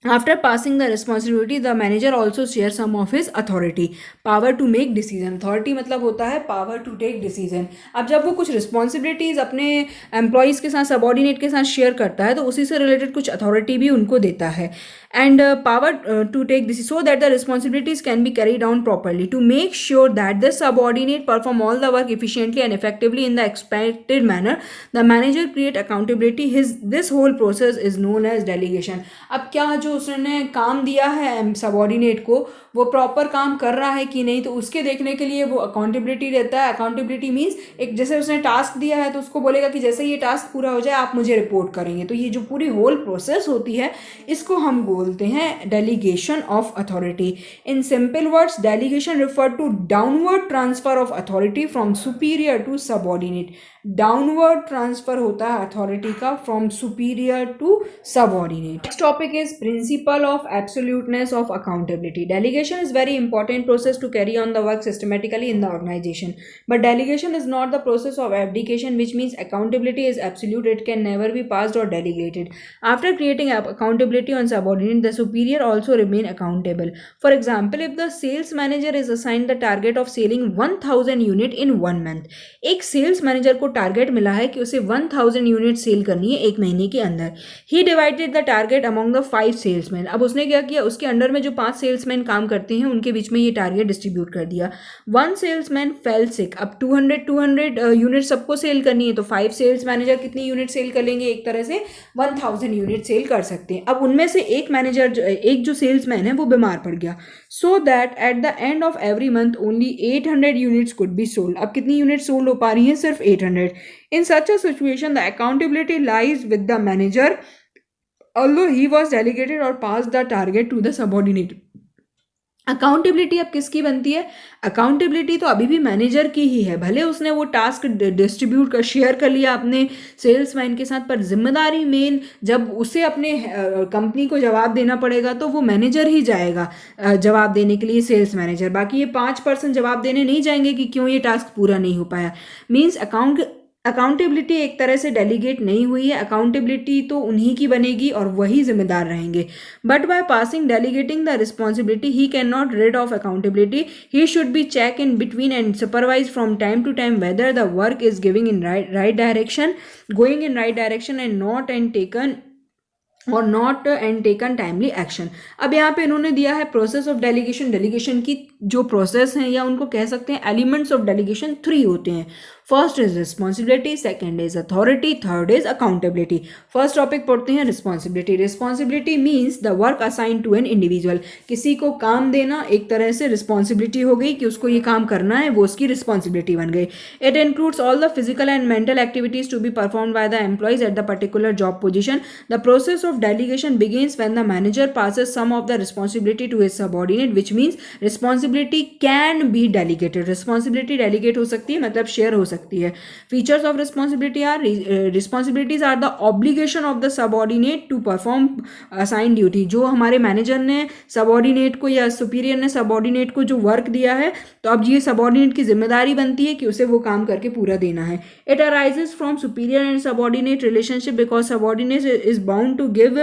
[SPEAKER 1] after passing the responsibility the manager also shares some of his authority. Power to make decision. authority मतलब होता है power to take decision. अब जब वो कुछ responsibilities अपने employees के साथ subordinate के साथ share करता है तो उसी से related कुछ authority भी उनको देता है. And power to take this so that the responsibilities can be carried down properly. To make sure that the subordinate perform all the work efficiently and effectively in the expected manner, the manager create accountability. This whole process is known as delegation. अब क्या जो उसने काम दिया है subordinate को वो proper काम कर रहा है कि नहीं, तो उसके देखने के लिए वो अकाउंटेबिलिटी देता है. अकाउंटेबिलिटी मीन्स एक जैसे उसने टास्क दिया है तो उसको बोलेगा कि जैसे ये टास्क पूरा हो जाए आप मुझे रिपोर्ट करेंगे. तो ये जो पूरी होल प्रोसेस होती है इसको हम बोलते हैं delegation of authority. In simple words delegation refer to downward transfer of authority from superior to subordinate. Downward transfer होता है अथॉरिटी का from superior to subordinate. Next topic is principle of absoluteness of accountability. Delegation is very important process to carry on the work systematically in the organization. But delegation is not the process of abdication, which means accountability is absolute. It can never be passed or delegated. After creating accountability on subordinate, the superior also remain accountable. For example, if the sales manager is assigned the target of selling 1000 unit in 1 month, एक sales manager को target मिला है कि उसे 1000 unit sale करनी है एक महीने के अंदर. He divided the target among the 5 salesmen. अब उसने क्या किया, उसके अंडर में जो 5 सेल्समैन काम करते हैं उनके बीच में ये टारगेट डिस्ट्रीब्यूट कर दिया. 1 सेल्समैन फेल सिक. अब 200 यूनिट सबको सेल करनी है, तो 5 सेल्स मैनेजर कितनी यूनिट सेल कर लेंगे, एक तरह से 1000 यूनिट सेल कर सकते हैं. अब उनमें से एक जो सेल्समैन है वो बीमार पड़ गया, so that at the end of every month only 800 units could be sold. अब कितनी यूनिट सोल्ड हो पा रही हैं, सिर्फ 800. In such a situation the accountability lies with the manager although he was delegated or passed the target to the subordinate. Accountability अब किसकी बनती है, अकाउंटेबिलिटी तो अभी भी मैनेजर की ही है. भले उसने वो टास्क डिस्ट्रीब्यूट कर शेयर कर लिया अपने सेल्समैन के साथ, पर जिम्मेदारी मेन जब उसे अपने कंपनी को जवाब देना पड़ेगा तो वो मैनेजर ही जाएगा जवाब देने के लिए, सेल्स मैनेजर. बाकी ये 5% जवाब देने नहीं जाएंगे कि क्यों ये टास्क पूरा नहीं हो पाया. मीन्स अकाउंटेबिलिटी एक तरह से डेलीगेट नहीं हुई है. अकाउंटेबिलिटी तो उन्हीं की बनेगी और वही जिम्मेदार रहेंगे. But by passing delegating the responsibility he can not rid off accountability. He should be check in between and supervise from time to time whether the work is going in right direction and taken timely action. अब यहाँ पे इन्होंने दिया है process of delegation. Delegation की जो process हैं या उनको कह सकते हैं एलिमेंट्स ऑफ डेलीगेशन 3 होते हैं. First is responsibility, second is authority, third is accountability. First topic पढ़ते हैं responsibility. Responsibility means the work assign to an individual. किसी को काम देना एक तरह से रिस्पॉन्सिबिलिटी हो गई कि उसको ये काम करना है, वो उसकी रिस्पॉन्सिबिलिटी बन गई. It includes all the physical and mental activities to be performed by the employees at the particular job position. The process of delegation begins when the manager passes some of the responsibility to his subordinate, which means responsibility can be delegated. responsibility delegate हो सकती है, मतलब share हो सकती है. features of responsibility are responsibilities are the obligation of the subordinate to perform assigned duty. जो हमारे manager ने सबऑर्डिनेट को या सुपीरियर ने सबऑर्डिनेट को जो वर्क दिया है, तो अब ये सबऑर्डिनेट की जिम्मेदारी बनती है कि उसे वो काम करके पूरा देना है. It arises from superior and subordinate relationship because subordinate is bound to give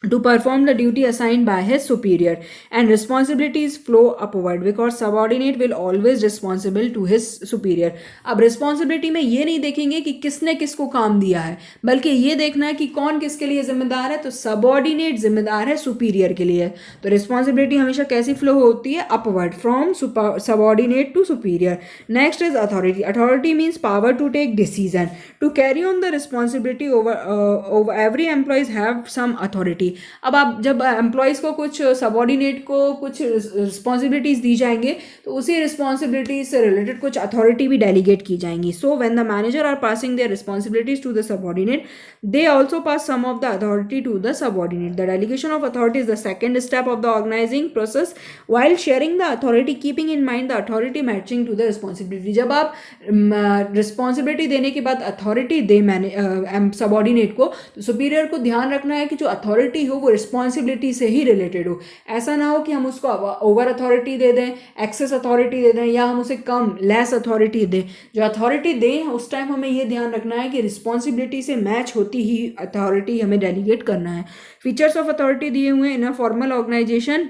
[SPEAKER 1] to perform the duty assigned by his superior, and responsibilities flow upward because subordinate will always responsible to his superior. अब responsibility में ये नहीं देखेंगे कि किसने किसको काम दिया है, बल्कि ये देखना है कि कौन किसके लिए जिम्मेदार है। तो सबॉर्डिनेट जिम्मेदार है सुपीरियर के लिए। तो रिस्पॉन्सिबिलिटी हमेशा कैसी फ्लो होती है? Upward, from subordinate to superior. Next is authority. Authority means power to take decision, to carry on the responsibility over every employees have some authority. अब आप जब एम्प्लॉयज़ को कुछ सबॉर्डिनेट को कुछ रिस्पॉन्सिबिलिटीज़ दी जाएंगे तो उसी रिस्पॉन्सिबिलिटीज से रिलेटेड कुछ अथॉरिटी भी डेलीगेट की जाएंगी। So when the manager are passing their responsibilities to the subordinate, they also pass some of the authority to the subordinate. The delegation of authority is the second step of the organizing process, while sharing the authority keeping in mind the authority matching to the responsibility. जब आप responsibility देने के बाद authority दे subordinate को, तो superior को ध्यान रखना है कि जो अथॉरिटी हो वो रिस्पॉन्सिबिलिटी से ही रिलेटेड हो। ऐसा ना हो कि हम उसको ओवर अथॉरिटी दे दें, एक्सेस अथॉरिटी दे दें, या हम उसे कम लेस अथॉरिटी दें। जो अथॉरिटी दें उस टाइम हमें ये ध्यान रखना है कि रिस्पॉन्सिबिलिटी से मैच होती ही अथॉरिटी हमें डेलीगेट करना है। फीचर्स ऑफ अथॉरिटी दिए हुए हैं। In a formal organization,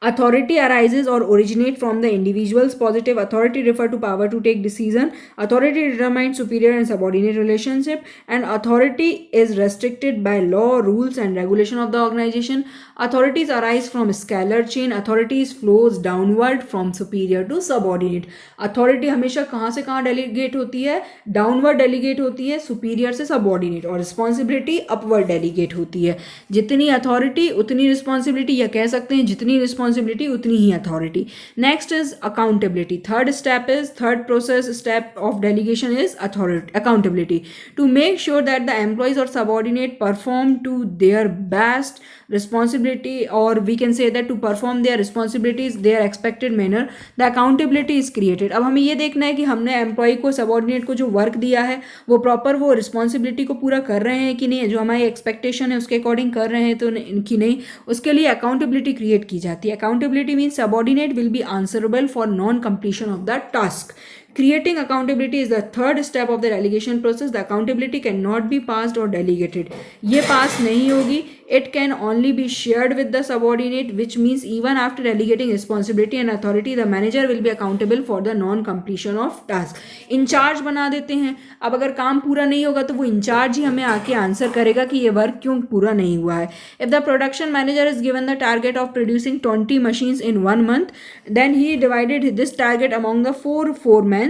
[SPEAKER 1] authority arises or originate from the individual's positive authority refer to power to take decision. Authority determines superior and subordinate relationship, and authority is restricted by law, rules and regulation of the organization. Authorities arise from scalar chain. Authorities flows downward from superior to subordinate. Authority हमेशा कहाँ से कहाँ delegate होती है? Downward delegate होती है, superior से subordinate, और रिस्पॉन्सिबिलिटी अपवर्ड डेलीगेट होती है। जितनी अथॉरिटी उतनी रिस्पॉन्सिबिलिटी, या कह सकते हैं जितनी रिस्पॉन्सिबिलिटी उतनी ही authority. Next is accountability. Third process step of delegation is accountability, to make sure that the employees और subordinate perform to their best responsibility, or we can say that to perform their responsibilities their expected manner, the accountability is created. अब हमें ये देखना है कि हमने employ को, subordinate को जो वर्क दिया है वो प्रॉपर वो रिस्पॉन्सिबिलिटी को पूरा कर रहे हैं कि नहीं, जो हमारी एक्सपेक्टेशन है उसके अकॉर्डिंग कर रहे हैं तो कि नहीं। उसके लिए अकाउंटेबिलिटी क्रिएट की जाती है। Accountability means subordinate will be answerable for non completion of the task. Creating accountability is the third step of the delegation process. The accountability cannot be passed or delegated. ये पास नहीं होगी. It can only be shared with the subordinate, which means even after delegating responsibility and authority, the manager will be accountable for the non-completion of task. Incharge बना देते हैं। अब अगर काम पूरा नहीं होगा तो वो इंचार्ज ही हमें आके आंसर करेगा कि ये वर्क क्यों पूरा नहीं हुआ है। If the production manager is given the target of producing 20 machines in 1 month, then he divided this target among the 4 foremen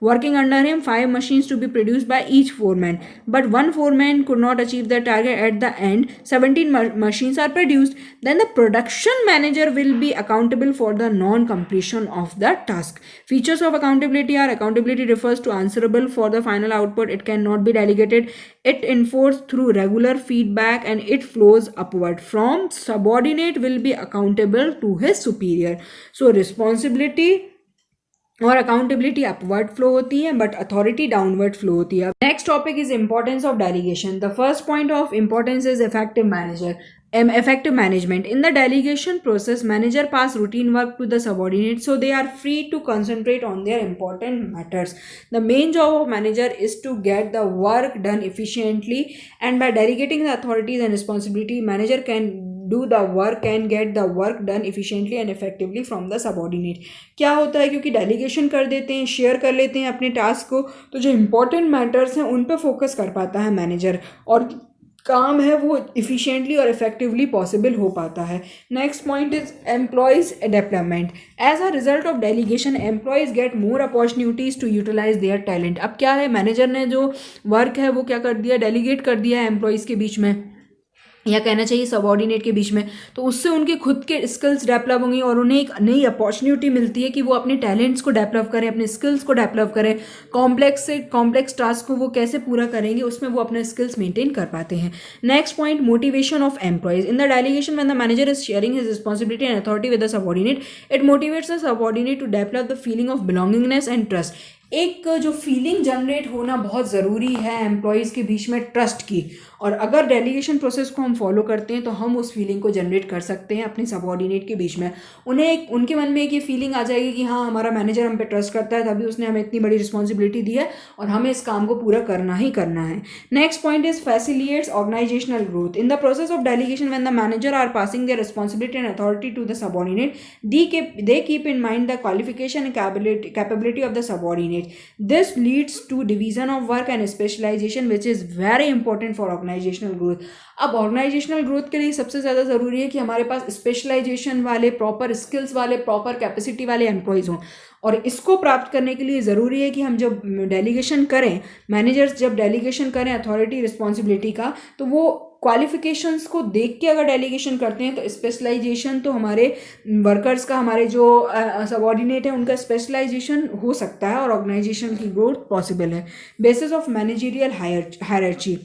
[SPEAKER 1] working under him. 5 machines to be produced by each foreman, but one foreman could not achieve the target. At the end 17 machines are produced. Then the production manager will be accountable for the non completion of the task. Features of accountability are: accountability refers to answerable for the final output. It cannot be delegated. It enforced through regular feedback, and it flows upward. From subordinate will be accountable to his superior. So responsibility और accountability upward flow होती है, but authority downward flow होती है। Next topic is importance of delegation. The first point of importance is effective manager. Effective management. In the delegation process, manager pass routine work to the subordinates, so they are free to concentrate on their important matters. The main job of manager is to get the work done efficiently, and by delegating the authorities and responsibility, manager can do the work and get the work done efficiently and effectively from the subordinate. क्या होता है, क्योंकि delegation कर देते हैं, share कर लेते हैं अपने टास्क को, तो जो इंपॉर्टेंट मैटर्स हैं उन पर फोकस कर पाता है मैनेजर, और काम है वो इफिशिएंटली और इफेक्टिवली पॉसिबल हो पाता है। Next point is employees development. As a result of delegation, employees get more opportunities to utilize their talent. अब क्या है, मैनेजर ने जो वर्क है वो क्या कर दिया, डेलीगेट कर दिया है एम्प्लॉयज़ के बीच में, या कहना चाहिए सबॉर्डिनेट के बीच में, तो उससे उनके खुद के स्किल्स डेवलप होंगी और उन्हें एक नई अपॉर्चुनिटी मिलती है कि वो अपने टैलेंट्स को डेवलप करें, अपने स्किल्स को डेवलप करें, कॉम्प्लेक्स से कॉम्प्लेक्स टास्क को वो कैसे पूरा करेंगे उसमें वो अपने स्किल्स मेंटेन कर पाते हैं. Next point, motivation of employees. In the delegation when the manager is sharing his responsibility and authority with the subordinate, it motivates the subordinate to develop the feeling of belongingness and trust. एक जो feeling generate होना बहुत ज़रूरी है employees के बीच में trust की, और अगर डेलीगेशन प्रोसेस को हम फॉलो करते हैं तो हम उस फीलिंग को जनरेट कर सकते हैं अपने सबऑर्डिनेट के बीच में। उनके मन में एक ये फीलिंग आ जाएगी कि हाँ, हमारा मैनेजर हम पे ट्रस्ट करता है, तभी उसने हमें इतनी बड़ी रिस्पॉन्सिबिलिटी दी है और हमें इस काम को पूरा करना ही करना है। Next point is facilitates organizational growth. In the process of delegation when the manager are passing their responsibility and authority to the subordinate, they keep in mind the qualification and capability of the subordinate. This leads to division of work and specialization, which is very important for organizational growth. अब organisational growth के लिए सबसे ज़्यादा ज़रूरी है कि हमारे पास specialisation वाले, प्रॉपर स्किल्स वाले, प्रॉपर कैपेसिटी वाले एम्प्लॉयज़ हों। और इसको प्राप्त करने के लिए ज़रूरी है कि हम जब डेलीगेशन करें, मैनेजर्स जब डेलीगेशन करें अथॉरिटी रिस्पॉन्सिबिलिटी का, तो वो क्वालिफिकेशंस को देख के अगर डेलीगेशन करते हैं तो स्पेशलाइजेशन तो हमारे वर्कर्स का, हमारे जो सबऑर्डिनेट है उनका स्पेशलाइजेशन हो सकता है और ऑर्गेनाइजेशन की ग्रोथ पॉसिबल है। Basis of managerial hierarchy,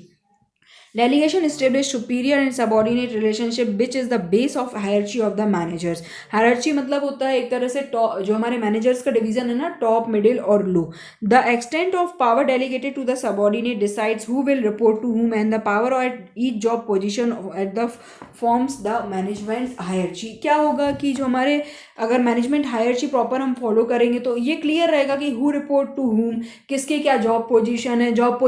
[SPEAKER 1] delegation establish superior and subordinate relationship which is the base of hierarchy of the managers. hierarchy मतलब होता है एक तरह से जो हमारे managers का division है ना, top, middle और low. The extent of power delegated to the subordinate decides who will report to whom and the power at each job position at the forms the management hierarchy. क्या होगा कि जो हमारे अगर management हायरची proper हम follow करेंगे तो ये क्लियर रहेगा कि हु रिपोर्ट टू हुम, किसके क्या जॉब पोजीशन है, जॉब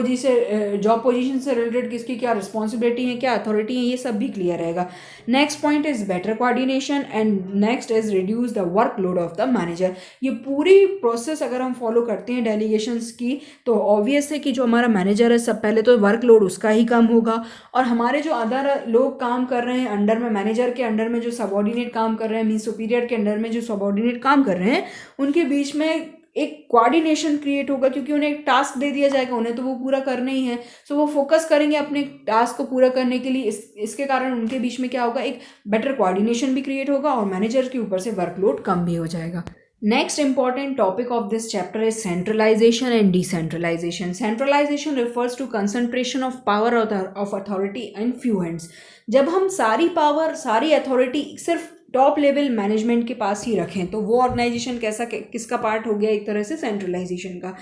[SPEAKER 1] पोजीशन से रिलेटेड किसकी क्या रिस्पॉन्सिबिलिटी है, क्या अथॉरिटी है, ये सब भी क्लियर रहेगा। Next point is better coordination and next is reduce the workload of the manager. ये पूरी प्रोसेस अगर हम फॉलो करते हैं डेलीगेशंस की तो ऑब्वियस है कि जो हमारा मैनेजर है, सब पहले तो वर्कलोड उसका ही कम होगा और हमारे जो अदर लोग काम कर रहे हैं अंडर में, मैनेजर के अंडर में जो सबऑर्डिनेट काम कर रहे हैं, मीन सुपीरियर के अंडर में जो सबऑर्डिनेट काम कर रहे हैं, उनके बीच में एक कोऑर्डिनेशन क्रिएट होगा क्योंकि उन्हें एक टास्क दे दिया जाएगा, उन्हें तो वो पूरा करना ही है। सो वो फोकस करेंगे अपने टास्क को पूरा करने के लिए। इसके कारण उनके बीच में क्या होगा, एक बेटर कोऑर्डिनेशन भी क्रिएट होगा और मैनेजर के ऊपर से वर्कलोड कम भी हो जाएगा। Next important topic of this chapter is centralization and decentralization. Centralization refers to concentration of power of authority in few hands. जब हम सारी पावर, सारी अथॉरिटी सिर्फ टॉप लेवल मैनेजमेंट के पास ही रखें तो वो ऑर्गेनाइजेशन किसका पार्ट हो गया, एक तरह से सेंट्रलाइजेशन का।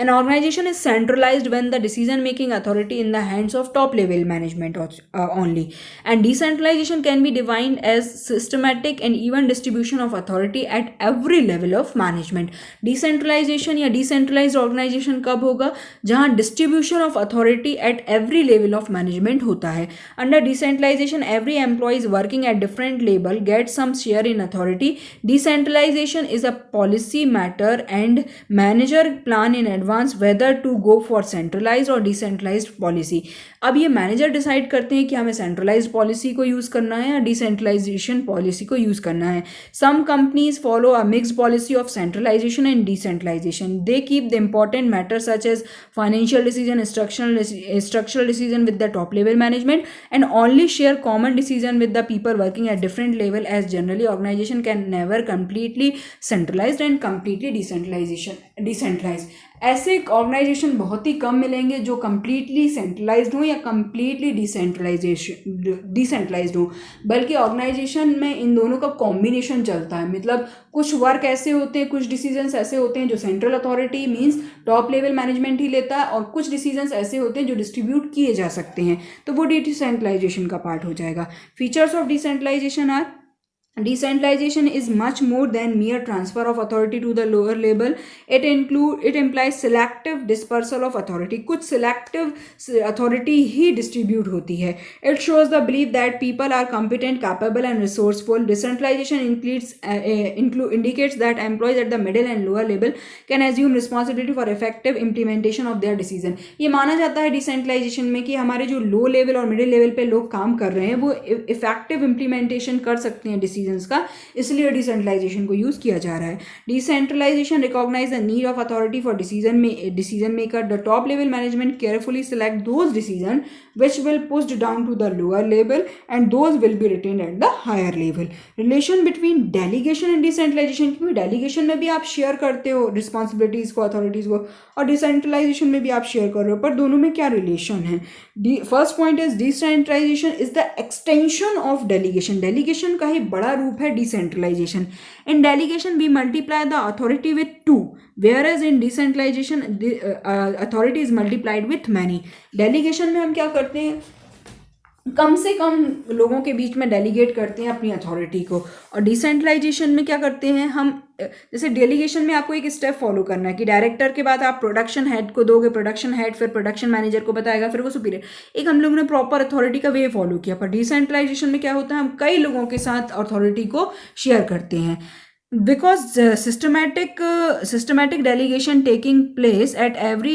[SPEAKER 1] An organization is centralized when the decision making authority in the hands of top level management only and decentralization can be defined as systematic and even distribution of authority at every level of management. Decentralization या decentralized organization कब होगा, जहां distribution of authority at every level of management होता है। Under decentralization every employee is working at different level gets some share in authority. Decentralization is a policy matter and manager plan in advance whether to go for centralized or decentralized policy. अब ये manager decide करते हैं कि हमें centralised policy को use करना है या डिसेंट्रलाइजेशन पॉलिसी को यूज़ करना है। Some companies follow a mixed policy of centralization and decentralization. They keep the important matter such as financial decision, structural decision with the top level management and only share common decision with the people working at different level, as generally organization can never completely centralized and completely decentralized. ऐसे organisation बहुत ही कम मिलेंगे जो completely centralised हो या completely decentralised हो, बल्कि organisation में इन दोनों का कॉम्बिनेशन चलता है। मतलब कुछ वर्क ऐसे होते हैं, कुछ डिसीजंस ऐसे होते हैं जो central authority means top level management ही लेता है और कुछ डिसीजंस ऐसे होते हैं जो डिस्ट्रीब्यूट किए जा सकते हैं, तो वो डिसेंट्रलाइजेशन का पार्ट हो जाएगा। Features of decentralization are decentralization is much more than mere transfer of authority to the lower level. It implies selective dispersal of authority. कुछ selective authority ही distribute होती है। It shows the belief that people are competent, capable and resourceful. Decentralization indicates that employees at the middle and lower level can assume responsibility for effective implementation of their decision. ये माना जाता है decentralization में कि हमारे जो low level और middle level पे लोग काम कर रहे हैं वो effective implementation कर सकते हैं decision का, इसलिए डिसेंट्रलाइजेशन को यूज किया जा रहा है। Decentralization recognize the need of authority for decision maker. The top level management carefully select those decision which will pushed down to the lower level and those will be retained at the higher level. Relation between delegation and decentralization, क्योंकि delegation में भी आप share करते हो responsibilities को, authorities को, और decentralisation में भी आप शेयर कर रहे हो, पर दोनों में क्या रिलेशन है। First point is decentralization is the extension of delegation. Delegation का ही बड़ा रूप है decentralization. In delegation we multiply the authority with 2 whereas in decentralization authority is multiplied with many. Delegation में हम क्या करते हैं, कम से कम लोगों के बीच में डेलीगेट करते हैं अपनी अथॉरिटी को। और डिसेंट्रलाइजेशन में क्या करते हैं हम, जैसे डेलीगेशन में आपको एक स्टेप फॉलो करना है कि डायरेक्टर के बाद आप प्रोडक्शन हेड को दोगे, प्रोडक्शन हेड फिर प्रोडक्शन मैनेजर को बताएगा, फिर वो सुपीरियर। एक हम लोगों ने प्रॉपर अथॉरिटी का वे फॉलो किया। पर डिसेंट्रलाइजेशन में क्या होता है, हम कई लोगों के साथ अथॉरिटी को शेयर करते हैं। Because systematic delegation taking place at every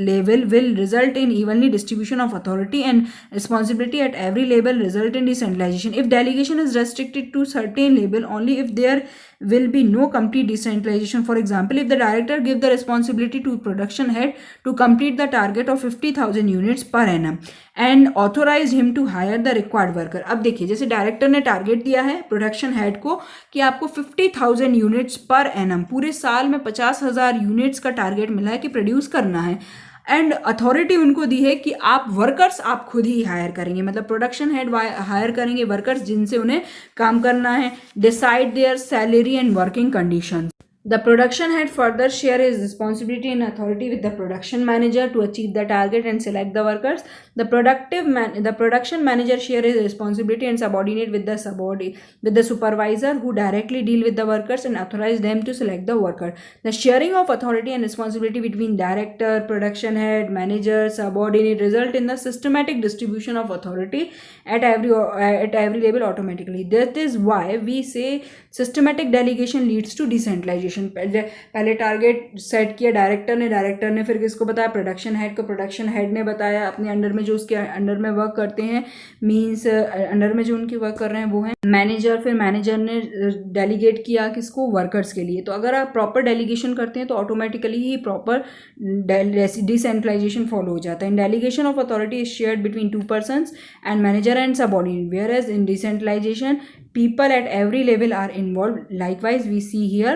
[SPEAKER 1] level will result in evenly distribution of authority, and responsibility at every level result in decentralization. If delegation is restricted to certain level only, if there will be no complete decentralization. For example, if the director give the responsibility to production head to complete the target of 50,000 units per annum and authorize him to hire the required worker. अब देखिए, जैसे director ने target दिया है production head को कि आपको 50,000 units per annum, पूरे साल में 50,000 यूनिट्स का टारगेट मिला है कि प्रोड्यूस करना है, एंड अथॉरिटी उनको दी है कि आप वर्कर्स आप खुद ही हायर करेंगे, मतलब प्रोडक्शन हेड हायर करेंगे वर्कर्स जिनसे उन्हें काम करना है, decide there salary and working conditions. The production head further share his responsibility and authority with the production manager to achieve the target and select the workers. The production manager share his responsibility and subordinate with the supervisor who directly deal with the workers and authorize them to select the worker. The sharing of authority and responsibility between director, production head, manager, subordinate result in the systematic distribution of authority at every level automatically. That is why we say systematic delegation leads to decentralization. पहले target set किया director ने फिर किसको बताया, production head ने बताया अपने under में जो उसके अंडर में वर्क करते हैं, मींस अंडर में जो उनके वर्क कर रहे हैं वो है मैनेजर, फिर मैनेजर ने डेलीगेट किया किसको, वर्कर्स के लिए. तो अगर आप प्रॉपर डेलीगेशन करते हैं तो ऑटोमेटिकली ही प्रॉपर डिसेंट्रलाइजेशन फॉलो हो जाता है. In delegation of authority is shared between 2 persons and manager and subordinate, whereas in decentralization people at every level are involved. Likewise we see here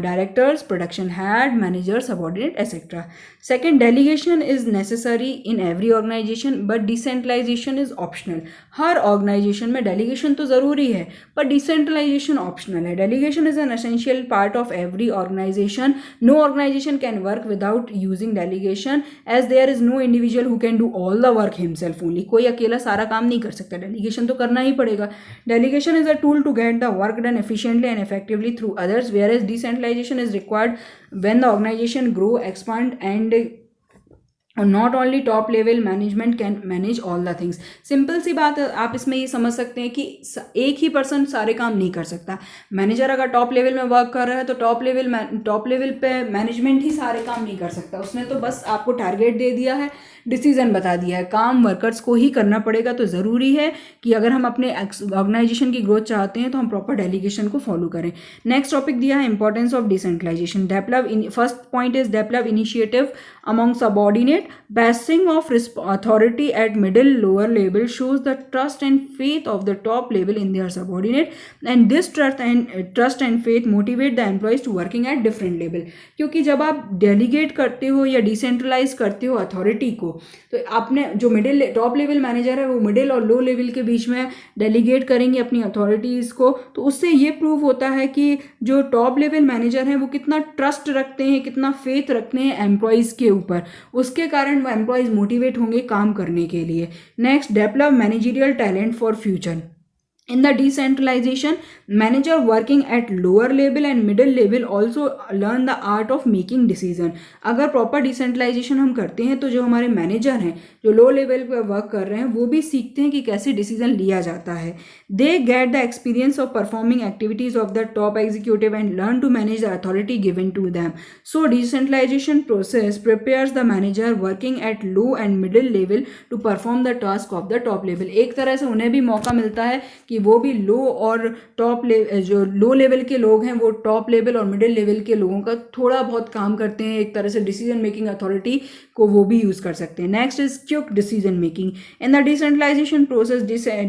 [SPEAKER 1] directors, production head, manager, subordinate, etc. Second, delegation is necessary in every organization but decentralization is optional. हर organization में delegation तो ज़रूरी है पर decentralization optional है. Delegation is an essential part of every organization. No organization can work without using delegation as there is no individual who can do all the work himself only. कोई अकेला सारा काम नहीं कर सकता, डेलीगेशन तो करना ही पड़ेगा. Delegation is a tool to get the work done efficiently and effectively through others, whereas decentralization is required when the organization grow, expand, and not only top level management can manage all the things. Simple सी बात आप इसमें ये समझ सकते हैं कि एक ही पर्सन सारे काम नहीं कर सकता. मैनेजर अगर टॉप लेवल में वर्क कर रहा है तो टॉप लेवल पे मैनेजमेंट ही सारे काम नहीं कर सकता. उसने तो बस आपको टारगेट दे दिया है, डिसीजन बता दिया है, काम वर्कर्स को ही करना पड़ेगा. तो ज़रूरी है कि अगर हम अपने ऑर्गेनाइजेशन की ग्रोथ चाहते हैं तो हम प्रॉपर डेलीगेशन को फॉलो करें. नेक्स्ट टॉपिक दिया है importance of decentralization. First point is develop initiative among subordinate. Passing of authority at middle lower level shows the trust and faith of the top level in their subordinate, and this trust and faith motivate the employees to working at different level. क्योंकि जब आप delegate करते हो या decentralise करते हो authority को तो आपने जो टॉप लेवल मैनेजर है वो मिडिल और लो लेवल के बीच में डेलीगेट करेंगे अपनी अथॉरिटीज़ को. तो उससे ये प्रूव होता है कि जो टॉप लेवल मैनेजर हैं वो कितना ट्रस्ट रखते हैं, कितना फेथ रखते हैं एम्प्लॉयज़ के ऊपर. उसके कारण वो एम्प्लॉयज़ मोटिवेट होंगे काम करने के लिए. Next, develop managerial talent for future. In the decentralization, manager working at lower level and middle level also learn the art of making decision. अगर प्रॉपर डिसेंट्रलाइजेशन हम करते हैं तो जो हमारे मैनेजर हैं जो लो लेवल पर वर्क कर रहे हैं वो भी सीखते हैं कि कैसे डिसीजन लिया जाता है. They get the experience of performing activities of the top executive and learn to manage the authority given to them. So decentralization process prepares the manager working at low and middle level to perform the task of the top level. एक तरह से उन्हें भी मौका मिलता है कि वो भी लो और टॉप जो लो लेवल के लोग हैं वो टॉप लेवल और मिडिल लेवल के लोगों का थोड़ा बहुत काम करते हैं. एक तरह से डिसीजन मेकिंग अथॉरिटी को वो भी यूज़ कर सकते हैं. Next is quick decision making. In the decentralization process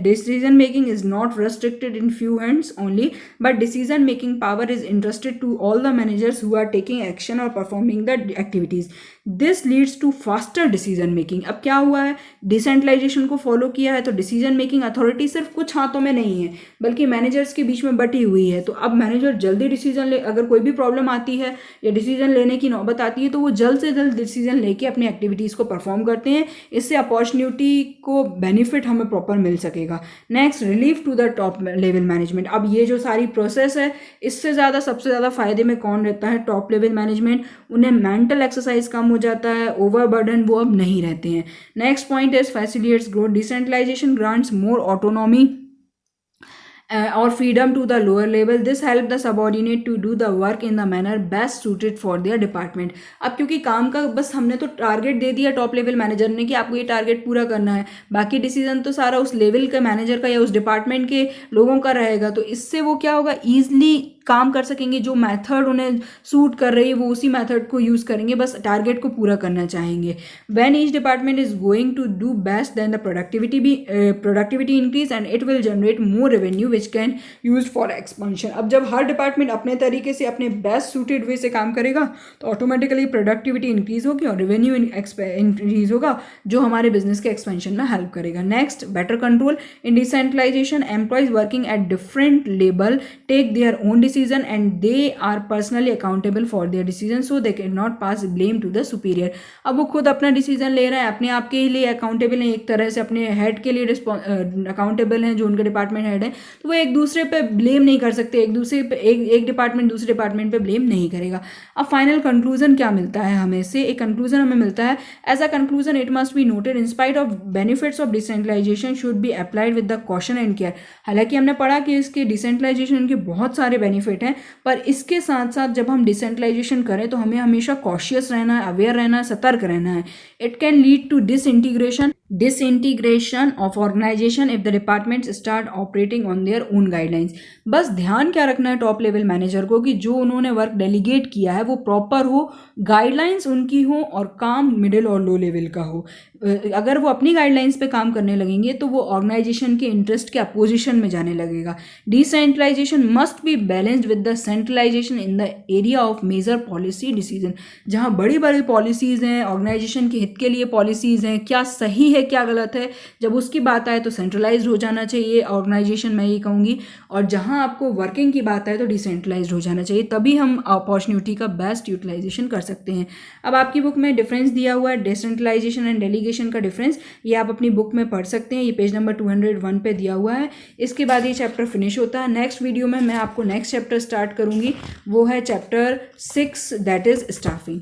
[SPEAKER 1] decision making is not restricted in few hands only, but decision making power is entrusted to all the managers who are taking action or performing the activities. This leads to faster decision making. अब क्या हुआ है, decentralisation को follow किया है तो decision making authority सिर्फ कुछ हाथों में नहीं है बल्कि मैनेजर्स के बीच में बटी हुई है। तो अब मैनेजर जल्दी डिसीजन ले, अगर कोई भी प्रॉब्लम आती है या डिसीजन लेने की नौबत आती है तो वो जल्द से जल्द डिसीजन लेके अपनी एक्टिविटीज़ को परफॉर्म करते हैं। इससे अपॉर्चुनिटी को बेनिफिट हमें प्रॉपर मिल सकेगा। Next, relief to the top level management. अब ये जो सारी प्रोसेस है इससे ज़्यादा सबसे ज़्यादा फायदे में कौन रहता है, टॉप लेवल मैनेजमेंट। उन्हें मेंटल एक्सरसाइज कम हो जाता है, ओवरबर्डन वो अब नहीं रहते हैं। Next point is facilitates growth. Decentralization grants more autonomy or freedom to the lower level. This help the subordinate to do the work in the manner best suited for their department. अब क्योंकि काम का बस हमने तो target दे दिया top level manager ने कि आपको ये टारगेट पूरा करना है, बाकी डिसीजन तो सारा उस लेवल के मैनेजर का या उस डिपार्टमेंट के लोगों का रहेगा। तो इससे वो क्या होगा, ईजिली काम कर सकेंगे। जो मेथड उन्हें सूट कर रही है वो उसी मेथड को यूज़ करेंगे, बस टारगेट को पूरा करना चाहेंगे। When each department is going to do best then the productivity increase and it will generate more revenue which can use for expansion. अब जब हर डिपार्टमेंट अपने तरीके से अपने बेस्ट सूटेड वे से काम करेगा तो ऑटोमेटिकली प्रोडक्टिविटी इंक्रीज होगी और रेवेन्यू इंक्रीज होगा जो हमारे बिजनेस के एक्सपेंशन में हेल्प करेगा। Next, better control. In decentralization employees working at different level take their own decision and they are personally accountable for their decision so they cannot pass blame to the superior। अब वो खुद अपना decision ले रहे हैं, अपने आप के लिए अकाउंटेबल हैं, एक तरह से अपने हेड के लिए अकाउंटेबल हैं जो उनके डिपार्टमेंट हेड है। तो वो एक दूसरे पे ब्लेम नहीं कर सकते, एक दूसरे पे एक डिपार्टमेंट दूसरे डिपार्टमेंट पे ब्लेम नहीं करेगा। अब फाइनल कंक्लूजन क्या मिलता है हमें से, एक कंक्लूजन हमें मिलता है, as a conclusion it must be noted in spite of benefits of decentralization should be applied with the caution and care. हालांकि हमने पढ़ा कि इसके डिसेंट्रलाइजेशन के बहुत सारे बेनिफिट है, पर इसके साथ साथ जब हम डिसेंट्रलाइजेशन करें तो हमें हमेशा कॉशियस रहना है, अवेयर रहना है, सतर्क रहना है। It can lead to disintegration of organization if the departments start operating on their own guidelines। बस ध्यान क्या रखना है टॉप लेवल मैनेजर को कि जो उन्होंने वर्क डेलीगेट किया है वो प्रॉपर हो, गाइडलाइंस उनकी हो और काम मिडिल और लो लेवल का हो। अगर वो अपनी गाइडलाइंस पे काम करने लगेंगे तो वो ऑर्गेनाइजेशन के इंटरेस्ट के अपोजिशन में जाने लगेगा। Decentralization must be balanced with the centralization in the area of major policy decision. जहाँ बड़ी बड़ी पॉलिसीज़ हैं, ऑर्गेनाइजेशन के हित के लिए पॉलिसीज़ हैं, क्या सही है क्या गलत है, जब उसकी बात आए तो सेंट्रलाइज्ड हो जाना चाहिए ऑर्गेनाइजेशन, मैं ये कहूँगी। और जहाँ आपको वर्किंग की बात आए तो डिसेंट्रलाइज्ड हो जाना चाहिए, तभी हम अपॉर्चुनिटी का बेस्ट यूटिलाइजेशन कर सकते हैं। अब आपकी बुक में डिफरेंस दिया हुआ है डिसेंट्रलाइजेशन एंड डेलीगेशन का डिफरेंस, ये आप अपनी बुक में पढ़ सकते हैं, ये पेज नंबर 201 पे दिया हुआ है। इसके बाद ये चैप्टर फिनिश होता है। नेक्स्ट वीडियो में मैं आपको नेक्स्ट चैप्टर स्टार्ट करूँगी, वो है चैप्टर 6 दैट इज स्टाफिंग।